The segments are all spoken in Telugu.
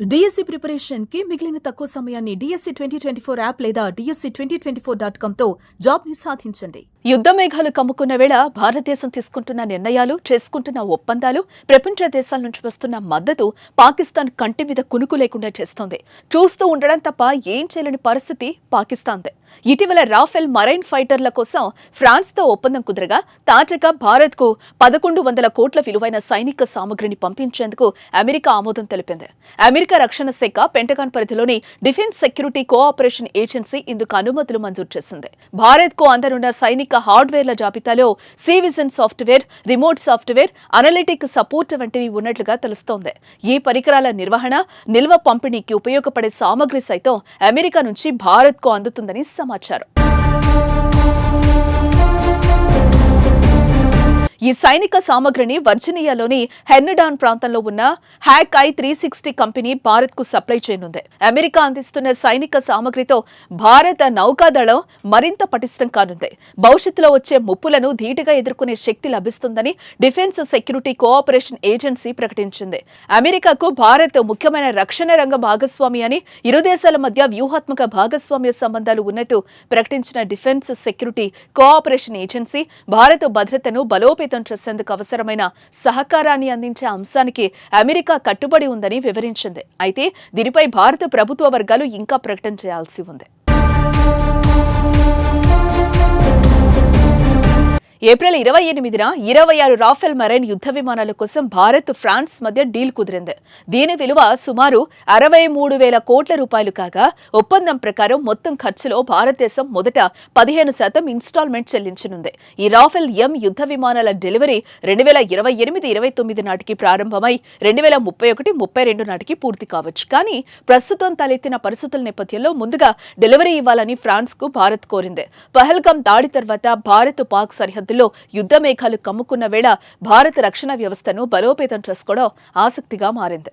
డిఎస్సి ప్రిపరేషన్ కి మిగిలిన తక్కువ సమయాన్ని డిఎస్సి 2024 యాప్ లేదా DSC2024.com తో జాబ్ ని సాధించండి. యుద్ధ మేఘాలు కమ్ముకున్న వేళ భారతదేశం తీసుకుంటున్న నిర్ణయాలు, చేసుకుంటున్న ఒప్పందాలు, ప్రపంచ దేశాల నుంచి వస్తున్న మద్దతు పాకిస్తాన్ కంటి మీద కునుకు లేకుండా చేస్తోంది. చూస్తూ ఉండడం తప్ప ఏం చేయలేని పరిస్థితి పాకిస్తాన్దే. ఇటీవల రాఫెల్ మరైన్ ఫైటర్ల కోసం ఫ్రాన్స్ తో ఒప్పందం కుదరగా తాజాగా భారత్ కు 1100 కోట్ల విలువైన సైనిక సామగ్రిని పంపించేందుకు అమెరికా ఆమోదం తెలిపింది. అమెరికా రక్షణ శాఖ పెంటగాన్ పరిధిలోని డిఫెన్స్ సెక్యూరిటీ కోఆపరేషన్ ఏజెన్సీ ఇందుకు అనుమతులు మంజూరు చేసింది. భారత్ కు అందనున్న సైనిక హార్డ్వేర్ల జాబితాలో SeaVision software, remote software, analytic support వంటివి ఉన్నట్లుగా తెలుస్తోంది. ఈ పరికరాల నిర్వహణ, నిల్వ పంపిణీకి ఉపయోగపడే సామగ్రి సైతం అమెరికా నుంచి భారత్ కు అందుతుందని సమాచారం. ఈ సైనిక సామగ్రిని వర్జీనియాలోని హెర్నడాన్ ప్రాంతంలో ఉన్న హ్యాక్ i360 కంపెనీ భారత్ కు సప్లై చేయనుంది. అమెరికా అందిస్తున్న సైనిక సామగ్రితో భారత నౌకాదళం మరింత పటిష్టం కానుంది. భవిష్యత్తులో వచ్చే ముప్పులను ధీటుగా ఎదుర్కొనే శక్తి లభిస్తుందని డిఫెన్స్ సెక్యూరిటీ కోఆపరేషన్ ఏజెన్సీ ప్రకటించింది. అమెరికాకు భారత్ ముఖ్యమైన రక్షణ రంగ భాగస్వామి అని, ఇరు దేశాల మధ్య వ్యూహాత్మక భాగస్వామ్య సంబంధాలు ఉన్నట్టు ప్రకటించిన డిఫెన్స్ సెక్యూరిటీ కోఆపరేషన్ ఏజెన్సీ భారత భద్రతను బలోపేతం చేసేందుకు అవసరమైన సహకారాన్ని అందించే అంశానికి అమెరికా కట్టుబడి ఉందని వివరించింది. అయితే దీనిపై భారత ప్రభుత్వ వర్గాలు ఇంకా ప్రకటన చేయాల్సి ఉంది. ఏప్రిల్ 28న 26 రాఫెల్ మరైన్ యుద్ధ విమానాల కోసం భారత్, ఫ్రాన్స్ మధ్య డీల్ కుదిరింది. దీని విలువ సుమారు 63,000 కోట్ల రూపాయలు కాగా ఒప్పందం ప్రకారం మొత్తం ఖర్చులో భారతదేశం మొదట 15% ఇన్స్టాల్మెంట్ చెల్లించనుంది. ఈ రాఫెల్ ఎం యుద్ధ విమానాల డెలివరీ 2028-29 నాటికి ప్రారంభమై 2031-32 నాటికి పూర్తి కావచ్చు. కానీ ప్రస్తుతం తలెత్తిన పరిస్థితుల నేపథ్యంలో ముందుగా డెలివరీ ఇవ్వాలని ఫ్రాన్స్ కు భారత్ కోరింది. పహల్గాం దాడి తర్వాత భారత్ పాక్ సరిహద్దు యుద్ధ మేఘాలు కమ్ముకున్న వేళ భారత రక్షణ వ్యవస్థను బలోపేతం చేసుకోవడం ఆసక్తిగా మారింది.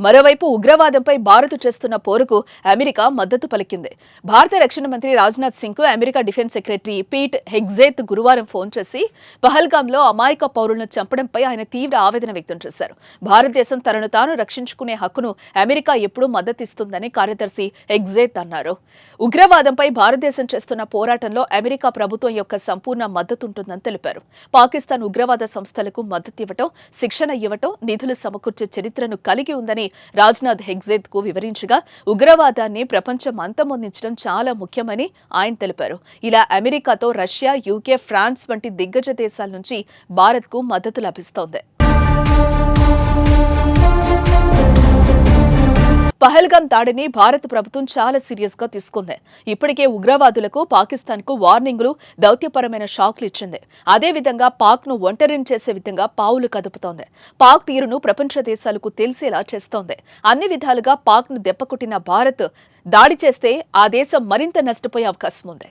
మరోవైపు ఉగ్రవాదంపై భారత్ చేస్తున్న పోరుకు అమెరికా మద్దతు పలికింది. భారత రక్షణ మంత్రి రాజ్నాథ్ సింగ్ కు అమెరికా డిఫెన్స్ సెక్రటరీ పీట్ హెగ్జేత్ గురువారం ఫోన్ చేసి పహల్గాంలో అమాయక పౌరులను చంపడంపై ఆయన తీవ్ర ఆవేదన వ్యక్తం చేశారు. భారతదేశం తనను తాను రక్షించుకునే హక్కును అమెరికా ఎప్పుడూ మద్దతిస్తుందని కార్యదర్శి హెగ్జేత్ అన్నారు. ఉగ్రవాదంపై భారతదేశం చేస్తున్న పోరాటంలో అమెరికా ప్రభుత్వం యొక్క సంపూర్ణ మద్దతు ఉంటుందని తెలిపారు. పాకిస్తాన్ ఉగ్రవాద సంస్థలకు మద్దతు ఇవ్వటం, శిక్షణ ఇవ్వటం, నిధులు సమకూర్చే చరిత్రను కలిగి ఉందని రాజ్నాథ్ హెగ్జేత్ కు వివరించగా ఉగ్రవాదాన్ని ప్రపంచం అంతమొందించడం చాలా ముఖ్యమని ఆయన తెలిపారు. ఇలా అమెరికాతో రష్యా, యూకే, ఫ్రాన్స్ వంటి దిగ్గజ దేశాల నుంచి భారత్ కు మద్దతు లభిస్తోంది. పహల్గాం దాడిని భారత ప్రభుత్వం చాలా సీరియస్ గా తీసుకుంది. ఇప్పటికే ఉగ్రవాదులకు పాకిస్తాన్ కు వార్నింగులు, దౌత్యపరమైన షాక్లు ఇచ్చింది. అదేవిధంగా పాక్ ను ఒంటరిని చేసే విధంగా పావులు కదుపుతోంది. పాక్ తీరును ప్రపంచ దేశాలకు తెలిసేలా చేస్తోంది. అన్ని విధాలుగా పాక్ ను దెబ్బకొట్టిన భారత్ దాడి చేస్తే ఆ దేశం మరింత నష్టపోయే అవకాశం ఉంది.